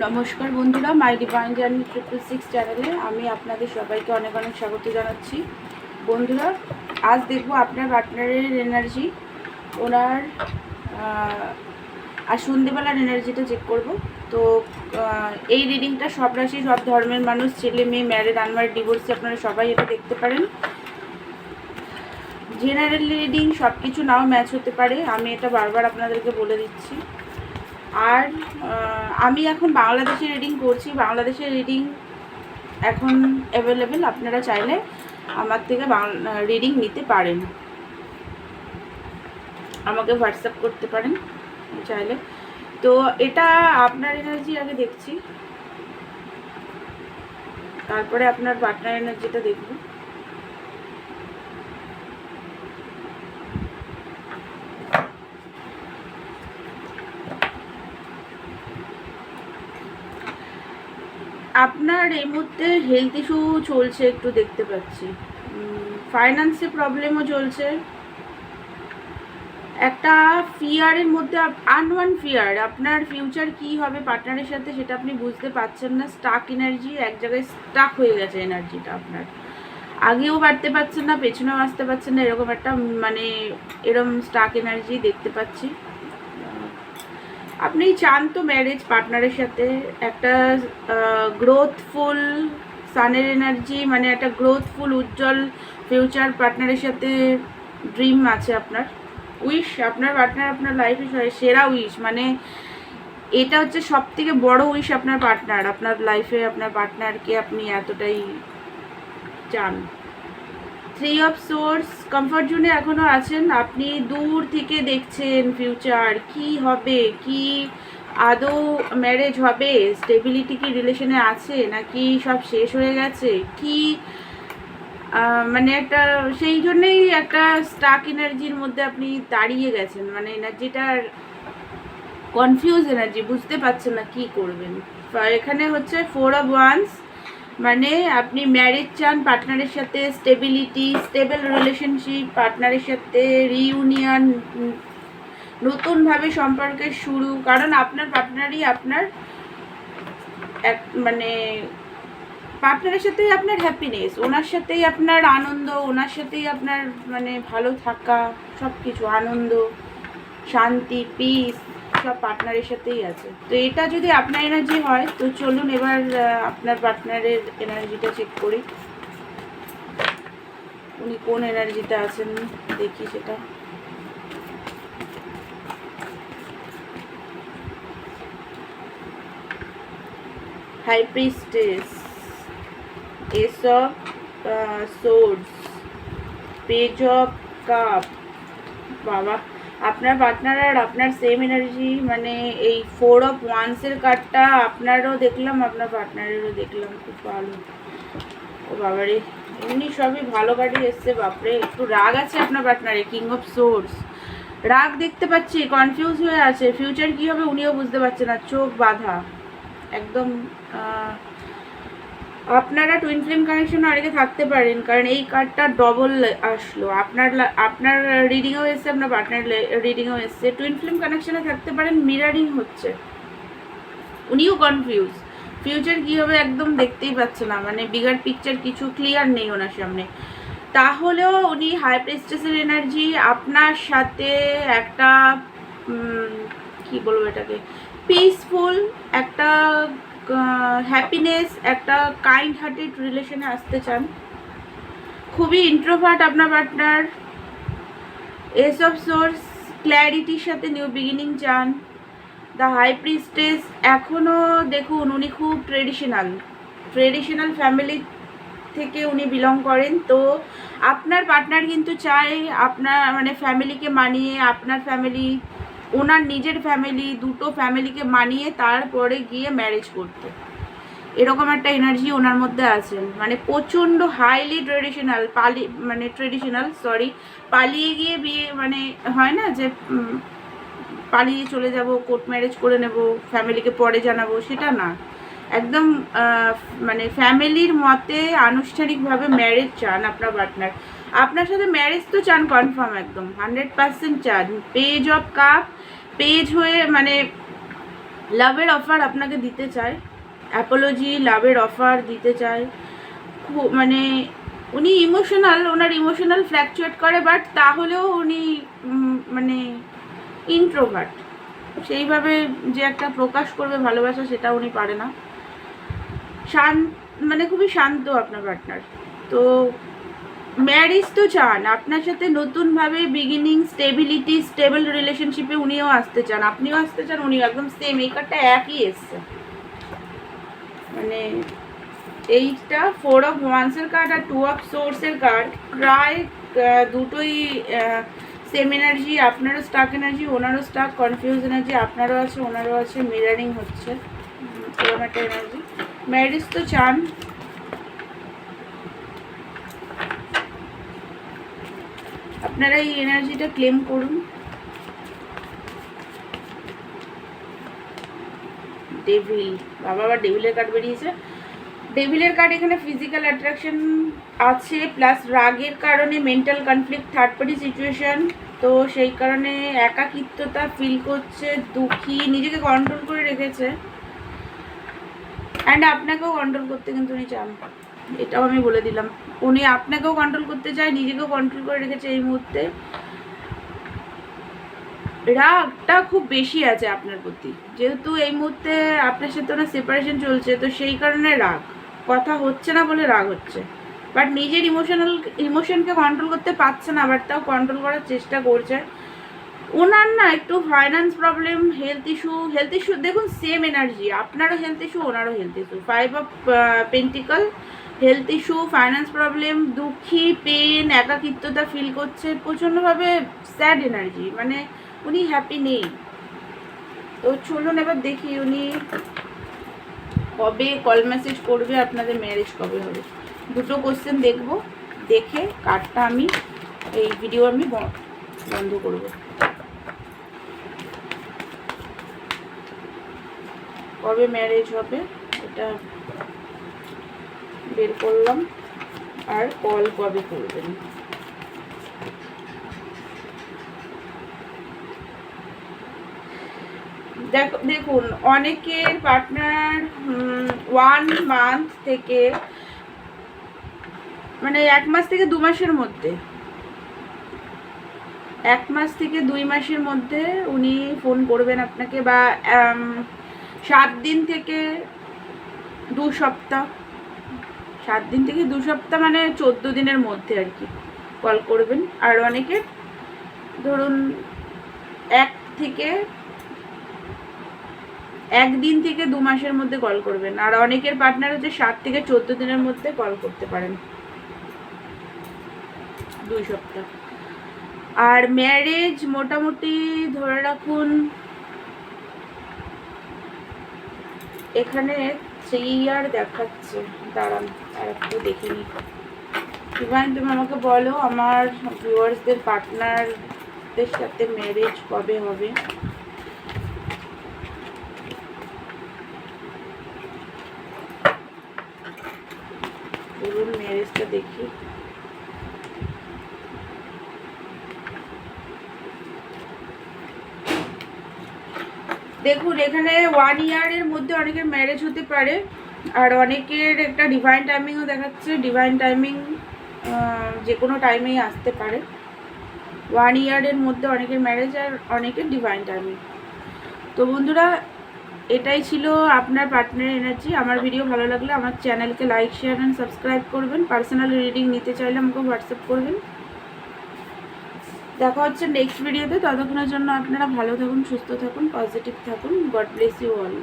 নমস্কার বন্ধুরা, মাই divine journey 666 চ্যানেলে আমি আপনাদের সবাইকে অনেক অনেক স্বাগত জানাচ্ছি। বন্ধুরা, আজ দেখব আপনার পার্টনারের এনার্জি, ওনার আর সন্ধ্যেবেলার এনার্জিটা চেক করব। তো এই রিডিংটা সব রাশি, সব ধর্মের মানুষ, ছেলে মেয়ে, ম্যারিড, আনম্যারিড, ডিভোর্সি, আপনারা সবাই এটা দেখতে পারেন। জেনারেল রিডিং, সব কিছু নাও ম্যাচ হতে পারে, আমি এটা বারবার আপনাদেরকে বলে দিচ্ছি। আর আমি এখন বাংলাদেশে রিডিং করছি। বাংলাদেশের রিডিং এখন অ্যাভেলেবেল, আপনারা চাইলে আমার থেকে রিডিং নিতে পারেন, আমাকে হোয়াটসঅ্যাপ করতে পারেন চাইলে। তো এটা আপনার এনার্জি আগে দেখছি, তারপরে আপনার পার্টনার এনার্জিটা দেখব। আপনার এই মুহূর্তে হেলথ ইস্যু চলছে, একটু দেখতে পাচ্ছি। ফাইন্যান্সে প্রবলেমও চলছে। একটা ফিয়ারের মধ্যে, আনওয়ান ফিয়ার, আপনার ফিউচার কি হবে পার্টনারের সাথে সেটা আপনি বুঝতে পারছেন না। স্টাক এনার্জি, এক জায়গায় স্টাক হয়ে গেছে এনার্জিটা আপনার। আগেও বাড়তে পারছেন না, পেছনেও আসতে পারছেন না, এরকম একটা মানে এরকম স্টাক এনার্জি দেখতে পাচ্ছি। আপনি চান তো ম্যারেজ পার্টনারের সাথে, একটা গ্রোথফুল সানের এনার্জি, মানে একটা গ্রোথফুল উজ্জ্বল ফিউচার পার্টনারের সাথে ড্রিম আছে আপনার। উইশ, আপনার পার্টনার আপনার লাইফে সেরা উইশ, মানে এটা হচ্ছে সব থেকে বড় উইশ। আপনার পার্টনার আপনার লাইফে, আপনার পার্টনারকে আপনি এতটাই চান। 3 অফ সোর্স, কমফর্ট জোনে এখনও আছেন, আপনি দূর থেকে দেখছেন ফিউচার কি হবে, কি আদৌ ম্যারেজ হবে, স্টেবিলিটি কি রিলেশনে আছে নাকি সব শেষ হয়ে গেছে, কি মানে একটা সেই জন্যেই একটা স্টাক এনার্জির মধ্যে আপনি দাঁড়িয়ে গেছেন, মানে এনার্জিটার কনফিউজ এনার্জি, বুঝতে পারছেন না কি করবেন। এখানে হচ্ছে 4 অফ ওয়ান্স, মানে আপনি ম্যারেজ চান পার্টনারের সাথে, স্টেবিলিটি, স্টেবল রিলেশনশিপ, পার্টনারের সাথে রিইউনিয়ন, নতুনভাবে সম্পর্কের শুরু। কারণ আপনার পার্টনারই আপনার এক, মানে পার্টনারের সাথেই আপনার হ্যাপিনেস, ওনার সাথেই আপনার আনন্দ, ওনার সাথেই আপনার মানে ভালো থাকা, সব কিছু আনন্দ, শান্তি, পিস সব পার্টনারের সাথেই আছে। তো এটা যদি আপনার এনার্জি হয় তো চলুন এবার আপনার পার্টনারের এনার্জিটা চেক করি, উনি কোন এনার্জিতে আছেন দেখি সেটা। High priestess, ace of swords, page of cup. বাবা, আপনার পার্টনার আর আপনার সেম এনার্জি, মানে এই 4 অফ ওয়ান্সের কার্ডটা আপনারও দেখলাম, আপনার পার্টনারেরও দেখলাম, খুব ভালো। ও বাবারে, এমনি সবই ভালো কার্ডই এসছে। বাপরে, একটু রাগ আছে আপনার পার্টনারে, কিং অফ সোর্স, রাগ দেখতে পাচ্ছি, কনফিউজ হয়ে আছে, ফিউচার কী হবে উনিও বুঝতে পারছে না, চোখ বাঁধা একদম। আপনারা টুইন ফ্লেম কানেকশন আগে থাকতে পারেন, কারণ এই কার্ডটা ডবল আসলো। আপনার রিডিংও এসছে, আপনার পার্টনার রিডিংও এসছে। টুইন ফ্লেম কানেকশনে থাকতে পারেন, মিরারিং হচ্ছে, উনিও কনফিউজ, ফিউচার কী হবে একদম দেখতেই পাচ্ছে না, মানে বিগার পিকচার কিছু ক্লিয়ার নেই ওনার সামনে। তাহলেও উনি হাই প্রিস্টেসের এনার্জি, আপনার সাথে একটা কি বলবো এটাকে, পিসফুল একটা হ্যাপিনেস, একটা কাইন্ড হার্টেড রিলেশনে আসতে চান। খুবই ইন্ট্রোভার্ট আপনার পার্টনার। এস অফ সোর্স, ক্ল্যারিটির সাথে নিউ বিগিনিং চান। দ্য হাই প্রিস্টেস, এখনও দেখুন উনি খুব ট্রেডিশনাল ফ্যামিলি থেকে উনি বিলং করেন। তো আপনার পার্টনার কিন্তু চায় আপনার মানে ফ্যামিলিকে মানিয়ে, আপনার ফ্যামিলি, ওনার নিজের ফ্যামিলি, দুটো ফ্যামিলিকে মানিয়ে তারপরে গিয়ে ম্যারেজ করতে, এরকম একটা এনার্জি ওনার মধ্যে আছে। মানে প্রচণ্ড হাইলি ট্রেডিশনাল, পালিয়ে গিয়ে বিয়ে, মানে হয় না যে পালিয়ে চলে যাব, কোর্ট ম্যারেজ করে নেব, ফ্যামিলিকে পরে জানাবো, সেটা না। একদম মানে ফ্যামিলির মতে আনুষ্ঠানিকভাবে ম্যারেজ চান আপনার পার্টনার। আপনার সাথে ম্যারেজ তো চান কনফার্ম, একদম 100% চান। পেজ অফ কাপ, পেজ হয়ে মানে লাভের অফার আপনাকে দিতে চায়, অ্যাপোলজি লাভের অফার দিতে চায়। মানে উনি ইমোশনাল, ওনার ইমোশনাল ফ্ল্যাকচুয়েট করে, বাট তাহলেও উনি মানে ইন্ট্রোভার্ট, সেইভাবে যে একটা প্রকাশ করবে ভালোবাসা সেটা উনি পারে না। মানে খুবই শান্ত আপনার পার্টনার। তো ম্যারেজ তো চান আপনার সাথে, নতুনভাবে বিগিনিং, স্টেবিলিটি, স্টেবল রিলেশনশিপে উনিও আসতে চান, আপনিও আসতে চান, উনিও একদম সেম। এই কার্ডটা একই এসছে, মানে এইটা 4 অফ ওয়ান্সের কার্ড আর 2 অফ সোর্সের কার্ড, প্রায় দুটোই সেম এনার্জি। আপনারও স্টাক এনার্জি, ওনারও স্টাক, কনফিউজ এনার্জি, আপনারও আছে ওনারও আছে, মিরারিং হচ্ছে এরকম একটা এনার্জি। ম্যারেজ তো চান, আপনারা এই এনার্জিটা ক্লেম করুন। ডেভিল, বাবা আবার ডেভিলের কার্ড বেরিয়েছে। ডেভিলের কার্ড এখানে ফিজিক্যাল অ্যাট্রাকশন আছে, প্লাস রাগের কারণে mental conflict, third party situation. তো সেই কারণে একাকিত্বতা ফিল করছে, দুঃখী, নিজেকে কন্ট্রোল করে রেখেছে, অ্যান্ড আপনাকেও কন্ট্রোল করতে কিন্তু উনি চান, এটাও আমি বলে দিলাম। উনি আপনাকেও কন্ট্রোল করতে চায়, নিজেকেও কন্ট্রোল করে রেখেছে এই মুহূর্তে। রাগটা খুব বেশি আছে আপনার প্রতি, যেহেতু এই মুহূর্তে আপনার সাথে ওনার সেপারেশন চলছে, তো সেই কারণে রাগ, কথা হচ্ছে না বলে রাগ হচ্ছে। বাট নিজের ইমোশনকে কন্ট্রোল করতে পারছে না, বাট তাও কন্ট্রোল করার চেষ্টা করছে। ওনার না একটু ফাইন্যান্স প্রবলেম, হেলথ ইস্যু, দেখুন সেম এনার্জি, আপনারও হেলথ ইস্যু, ওনারও health issue. 5 of pentacle, health issue, finance problem, দুঃখী, পেন, একাকিত্বতা ফিল করছে, প্রচণ্ডভাবে স্যাড এনার্জি, মানে উনি হ্যাপি নেই। তো চলুন এবার দেখি উনি কবে কল মেসেজ করবে, আপনাদের ম্যারেজ কবে হবে। দুটো কোশ্চেন দেখব, দেখে কার্ডটা আমি এই ভিডিও আমি বন্ধ করব। কবে ম্যারেজ হবে এটা বের করলাম, আর কল কবে করবেন। দেখুন অনেকের পার্টনার 1 মান্থ থেকে, মানে 1 মাস থেকে 2 মাসের মধ্যে, 1 মাস থেকে 2 মাসের মধ্যে উনি ফোন করবেন আপনাকে, বা 7 দিন থেকে 2 সপ্তাহ, 7 দিন থেকে 2 সপ্তাহ মানে 14 দিনের মধ্যে আর কি কল করবেন। আর অনেকের ধরুন 1 দিন থেকে 2 মাসের মধ্যে কল করবেন। আর অনেকের পার্টনার হচ্ছে 7 থেকে 14 দিনের মধ্যে কল করতে পারেন, 2 সপ্তাহ। আর ম্যারেজ মোটামুটি ধরে রাখুন, এখানে 3 ইয়ার দেখাচ্ছে, দাঁড়ান আর একটু দেখে নিই। ইভান তুমি আমাকে বলো আমার ভিউয়ার্সদের পার্টনারদের সাথে ম্যারেজ কবে হবে। ম্যারেজটা দেখি। দেখুন এখানে 1 ইয়ারের মধ্যে অনেকের ম্যারেজ হতে পারে, আর অনেকের একটা ডিভাইন টাইমিংও দেখাচ্ছে। ডিভাইন টাইমিং যে কোনো টাইমেই আসতে পারে। 1 ইয়ারের মধ্যে অনেকের ম্যারেজ, আর অনেকের ডিভাইন টাইমিং। তো বন্ধুরা এটাই ছিল আপনার পার্টনার এনার্জি। আমার ভিডিও ভালো লাগলে আমার চ্যানেলকে লাইক, শেয়ার অ্যান্ড সাবস্ক্রাইব করবেন। পার্সোনাল রিডিং নিতে চাইলে আমাকে হোয়াটসঅ্যাপ করবেন। দেখা হচ্ছে নেক্সট ভিডিওতে। ততক্ষণের জন্য আপনারা ভালো থাকুন, সুস্থ থাকুন, পজিটিভ থাকুন। God bless you all.